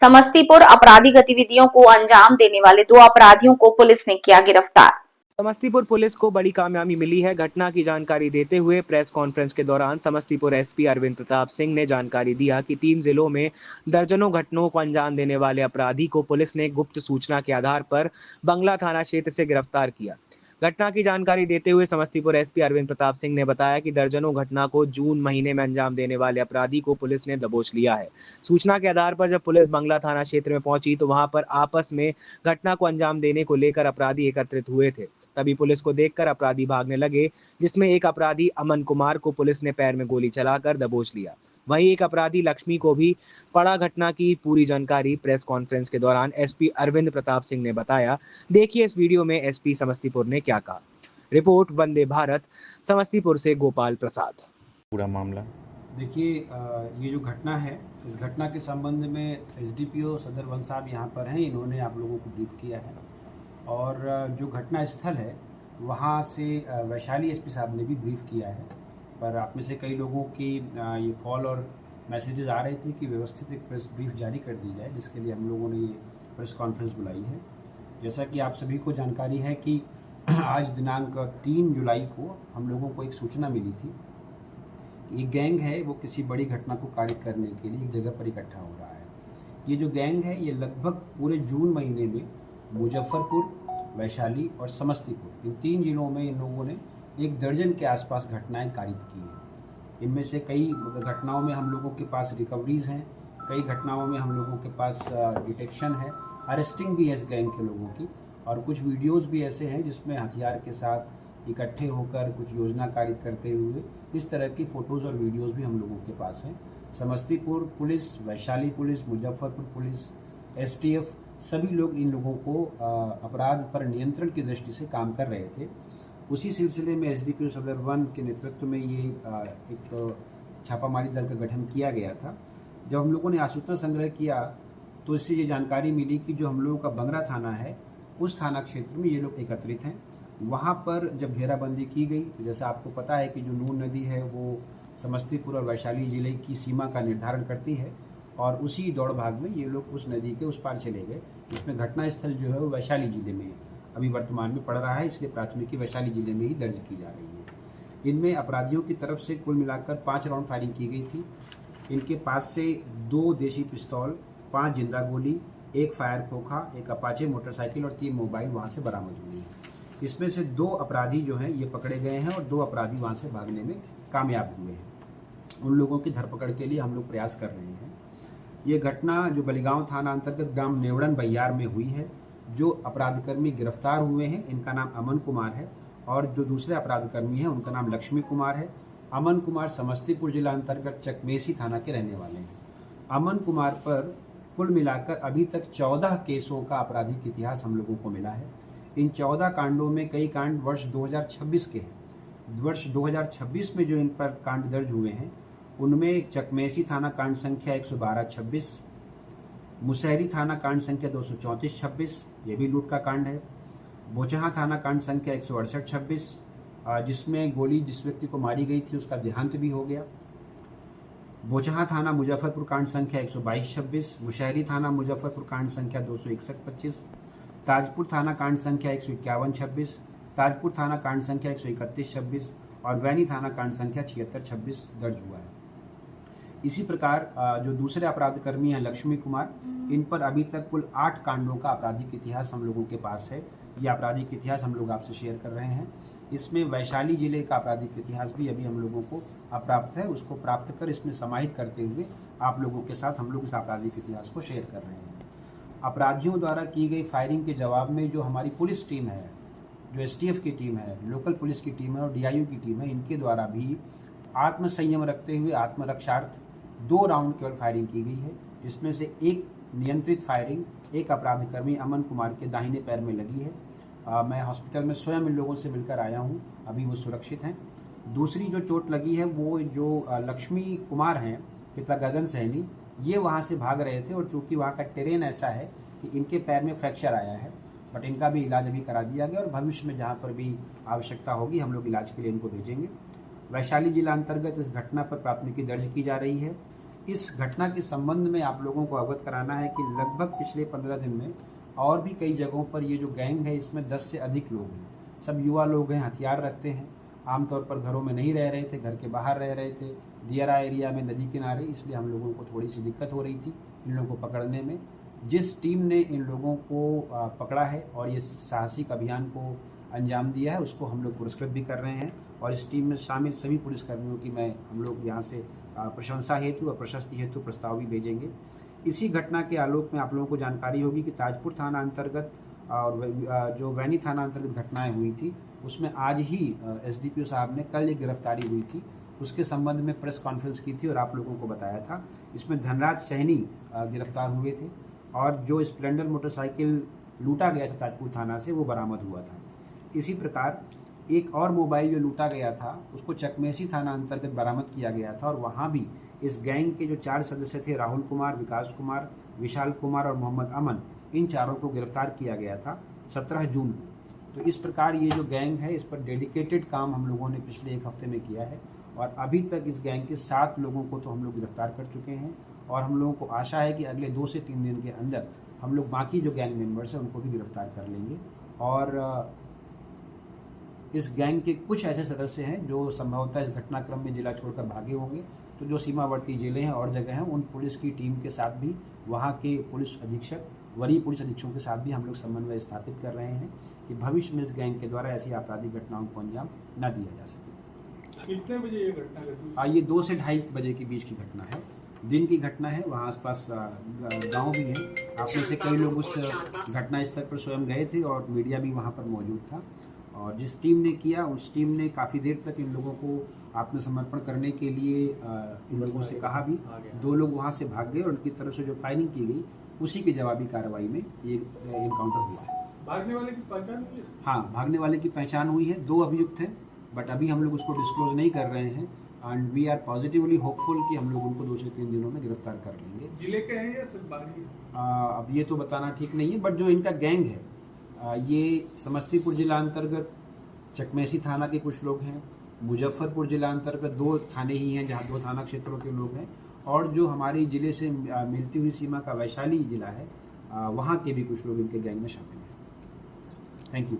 समस्तीपुर अपराधी गतिविधियों को अंजाम देने वाले 2 अपराधियों को पुलिस ने किया गिरफ्तार। समस्तीपुर पुलिस को बड़ी कामयाबी मिली है। घटना की जानकारी देते हुए प्रेस कॉन्फ्रेंस के दौरान समस्तीपुर एसपी अरविंद प्रताप सिंह ने जानकारी दिया कि 3 जिलों में दर्जनों घटनाओं को अंजाम देने वाले अपराधी को पुलिस ने गुप्त सूचना के आधार पर बंगला थाना क्षेत्र से गिरफ्तार किया। घटना की जानकारी देते हुए समस्तीपुर एसपी अरविंद प्रताप सिंह ने बताया कि दर्जनों घटना को जून महीने में अंजाम देने वाले अपराधी को पुलिस ने दबोच लिया है। सूचना के आधार पर जब पुलिस बंगला थाना क्षेत्र में पहुंची तो वहां पर आपस में घटना को अंजाम देने को लेकर अपराधी एकत्रित हुए थे। तभी पुलिस को देखकर अपराधी भागने लगे, जिसमें एक अपराधी अमन कुमार को पुलिस ने पैर में गोली चलाकर दबोच लिया। वहीं एक अपराधी लक्ष्मी को भी पड़ा। घटना की पूरी जानकारी प्रेस कॉन्फ्रेंस के दौरान एसपी अरविंद प्रताप सिंह ने बताया। देखिए इस वीडियो में एसपी समस्तीपुर ने क्या कहा। रिपोर्ट वंदे भारत, समस्तीपुर से गोपाल प्रसाद। पूरा मामला देखिए, ये जो घटना है, इस घटना के संबंध में एसडीपीओ सदर वन साहब यहाँ पर हैं। इन्होंने आप लोगों को ब्रीफ किया है और जो घटना स्थल है वहाँ से वैशाली एसपी साहब ने भी ब्रीफ किया है। पर आप में से कई लोगों की ये कॉल और मैसेजेस आ रहे थे कि व्यवस्थित एक प्रेस ब्रीफ जारी कर दी जाए, जिसके लिए हम लोगों ने ये प्रेस कॉन्फ्रेंस बुलाई है। जैसा कि आप सभी को जानकारी है कि आज दिनांक 3 जुलाई को हम लोगों को एक सूचना मिली थी कि एक गैंग है वो किसी बड़ी घटना को कारित करने के लिए एक जगह पर इकट्ठा हो रहा है। ये जो गैंग है ये लगभग पूरे जून महीने में मुजफ्फरपुर, वैशाली और समस्तीपुर, इन 3 जिलों में इन लोगों ने 1 दर्जन के आसपास घटनाएं कारित की हैं। इनमें से कई घटनाओं में हम लोगों के पास रिकवरीज हैं, कई घटनाओं में हम लोगों के पास डिटेक्शन है, अरेस्टिंग भी है इस गैंग के लोगों की, और कुछ वीडियोस भी ऐसे हैं जिसमें हथियार के साथ इकट्ठे होकर कुछ योजना कारित करते हुए इस तरह की फ़ोटोज़ और वीडियोस भी हम लोगों के पास हैं। Samastipur police, Vaishali police, Muzaffarpur police, STF, सभी लोग इन लोगों को अपराध पर नियंत्रण की दृष्टि से काम कर रहे थे। उसी सिलसिले में एसडीपीओ सदर वन के नेतृत्व में ये एक छापामारी दल का गठन किया गया था। जब हम लोगों ने आसूचना संग्रह किया तो इससे ये जानकारी मिली कि जो हम लोगों का बंगरा थाना है उस थाना क्षेत्र में ये लोग एकत्रित हैं। वहाँ पर जब घेराबंदी की गई तो जैसा आपको पता है कि जो नून नदी है वो समस्तीपुर और वैशाली ज़िले की सीमा का निर्धारण करती है, और उसी दौड़ भाग में ये लोग उस नदी के उस पार चले गए। इसमें घटना स्थल जो है वो वैशाली ज़िले में अभी वर्तमान में पड़ रहा है, इसलिए प्राथमिकी वैशाली ज़िले में ही दर्ज की जा रही है। इनमें अपराधियों की तरफ से कुल मिलाकर 5 राउंड फायरिंग की गई थी। इनके पास से 2 देशी पिस्तौल, 5 जिंदा गोली, 1 फायर खोखा, 1 अपाचे मोटरसाइकिल और 3 मोबाइल वहाँ से बरामद हुए हैं। इसमें से 2 अपराधी जो हैं ये पकड़े गए हैं और 2 अपराधी वहाँ से भागने में कामयाब हुए हैं। उन लोगों की धरपकड़ के लिए हम लोग प्रयास कर रहे हैं। ये घटना जो बलिगांव थाना अंतर्गत ग्राम नेवड़न बहियार में हुई है। जो अपराधकर्मी गिरफ्तार हुए हैं इनका नाम अमन कुमार है और जो दूसरे अपराधकर्मी हैं उनका नाम लक्ष्मी कुमार है। अमन कुमार समस्तीपुर जिला अंतर्गत चकमेसी थाना के रहने वाले हैं। अमन कुमार पर कुल मिलाकर अभी तक 14 केसों का आपराधिक इतिहास हम लोगों को मिला है। इन 14 कांडों में कई कांड वर्ष 2026 के हैं। वर्ष 2026 में जो इन पर कांड दर्ज हुए हैं उनमें चकमेसी थाना कांड संख्या 112-26, मुसहरी थाना कांड संख्या 234-26, ये भी लूट का कांड है। बोचहा थाना कांड संख्या 168-26, जिसमें गोली जिस व्यक्ति को मारी गई थी उसका देहांत भी हो गया। बोचहा थाना मुजफ्फरपुर कांड संख्या 122-26, मुशहरी थाना मुजफ्फरपुर कांड संख्या 261-25, ताजपुर थाना कांड संख्या 151-26, ताजपुर थाना कांड संख्या 131-26 और वैनी थाना कांड संख्या 76-26 दर्ज हुआ है। इसी प्रकार जो दूसरे अपराधकर्मी हैं लक्ष्मी कुमार, इन पर अभी तक कुल 8 कांडों का आपराधिक इतिहास हम लोगों के पास है। ये आपराधिक इतिहास हम लोग आपसे शेयर कर रहे हैं। इसमें वैशाली जिले का आपराधिक इतिहास भी अभी हम लोगों को अप्राप्त है, उसको प्राप्त कर इसमें समाहित करते हुए आप लोगों के साथ हम लोग इस आपराधिक इतिहास को शेयर कर रहे हैं। अपराधियों द्वारा की गई फायरिंग के जवाब में जो हमारी पुलिस टीम है, जो एसटीएफ की टीम है, लोकल पुलिस की टीम है और डीआईयू की टीम है, इनके द्वारा भी आत्मसंयम रखते हुए आत्मरक्षार्थ 2 राउंड केवल फायरिंग की गई है। इसमें से एक नियंत्रित फायरिंग एक अपराधकर्मी अमन कुमार के दाहिने पैर में लगी है। मैं हॉस्पिटल में स्वयं इन लोगों से मिलकर आया हूँ, अभी वो सुरक्षित हैं। दूसरी जो चोट लगी है वो जो लक्ष्मी कुमार हैं, पिता गगन सहनी, ये वहाँ से भाग रहे थे और चूँकि वहाँ का टेरेन ऐसा है कि इनके पैर में फ्रैक्चर आया है, बट इनका भी इलाज अभी करा दिया गया और भविष्य में जहाँ पर भी आवश्यकता होगी हम लोग इलाज के लिए इनको भेजेंगे। वैशाली जिला अंतर्गत इस घटना पर प्राथमिकी दर्ज की जा रही है। इस घटना के संबंध में आप लोगों को अवगत कराना है कि लगभग पिछले 15 दिन में और भी कई जगहों पर ये जो गैंग है इसमें 10 से अधिक लोग हैं। सब युवा लोग हैं, हथियार रखते हैं, आमतौर पर घरों में नहीं रह रहे थे, घर के बाहर रह रहे थे, दियारा एरिया में, नदी किनारे, इसलिए हम लोगों को थोड़ी सी दिक्कत हो रही थी इन लोगों को पकड़ने में। जिस टीम ने इन लोगों को पकड़ा है और ये साहसिक अभियान को अंजाम दिया है उसको हम लोग पुरस्कृत भी कर रहे हैं और इस टीम में शामिल सभी पुलिसकर्मियों की हम लोग यहाँ से प्रशंसा हेतु और प्रशस्ति हेतु प्रस्ताव भी भेजेंगे। इसी घटना के आलोक में आप लोगों को जानकारी होगी कि ताजपुर थाना अंतर्गत और जो वैनी थाना अंतर्गत घटनाएं हुई थी उसमें आज ही एसडीपीओ साहब ने कल एक गिरफ्तारी हुई थी, उसके संबंध में प्रेस कॉन्फ्रेंस की थी और आप लोगों को बताया था। इसमें धनराज सैनी गिरफ्तार हुए थे और जो स्प्लेंडर मोटरसाइकिल लूटा गया था ताजपुर थाना से वो बरामद हुआ था। इसी प्रकार एक और मोबाइल जो लूटा गया था उसको चकमेसी थाना अंतर्गत बरामद किया गया था और वहाँ भी इस गैंग के जो 4 सदस्य थे, राहुल कुमार, विकास कुमार, विशाल कुमार और मोहम्मद अमन, इन चारों को गिरफ्तार किया गया था 17 जून को। तो इस प्रकार ये जो गैंग है इस पर डेडिकेटेड काम हम लोगों ने पिछले 1 हफ्ते में किया है और अभी तक इस गैंग के 7 लोगों को तो हम लोग गिरफ्तार कर चुके हैं और हम लोगों को आशा है कि अगले 2 से 3 दिन के अंदर हम लोग बाकी जो गैंग मेंबर्स हैं उनको भी गिरफ्तार कर लेंगे। और इस गैंग के कुछ ऐसे सदस्य हैं जो संभवतः इस घटनाक्रम में जिला छोड़कर भागे होंगे, तो जो सीमावर्ती जिले हैं और जगह हैं उन पुलिस की टीम के साथ भी, वहाँ के पुलिस अधीक्षक, वरीय पुलिस अधीक्षकों के साथ भी हम लोग समन्वय स्थापित कर रहे हैं कि भविष्य में इस गैंग के द्वारा ऐसी आपराधिक घटनाओं को अंजाम न दिया जा सके। कितने बजे ये घटना घटी? ये 2 से 2:30 बजे के बीच की घटना है, दिन की घटना है। वहाँ आसपास गांव भी है। आप में से कई लोग उस घटना स्थल पर स्वयं गए थे और मीडिया भी वहाँ पर मौजूद था और जिस टीम ने किया उस टीम ने काफ़ी देर तक इन लोगों को आत्मसमर्पण करने के लिए इन लोगों से कहा भी। 2 लोग वहाँ से भाग गए और उनकी तरफ से जो फायरिंग की गई उसी की जवाबी कार्रवाई में ये इनकाउंटर हुआ है। भागने वाले की पहचान हुई है? हाँ, भागने वाले की पहचान हुई है। 2 अभियुक्त हैं बट अभी हम लोग उसको डिस्क्लोज नहीं कर रहे हैं and we are positively hopeful कि हम लोग उनको 2 से 3 दिनों में गिरफ्तार कर लेंगे। जिले के हैं या सिर्फ बाहरी है? अब ये तो बताना ठीक नहीं है बट जो इनका गैंग है ये समस्तीपुर जिला अंतर्गत चकमेसी थाना के कुछ लोग हैं, मुजफ्फरपुर जिला अंतर्गत 2 थाने ही हैं जहाँ 2 थाना क्षेत्रों के लोग हैं और जो हमारी जिले से मिलती हुई सीमा का वैशाली जिला है वहाँ के भी कुछ लोग इनके गैंग में शामिल हैं। Thank you.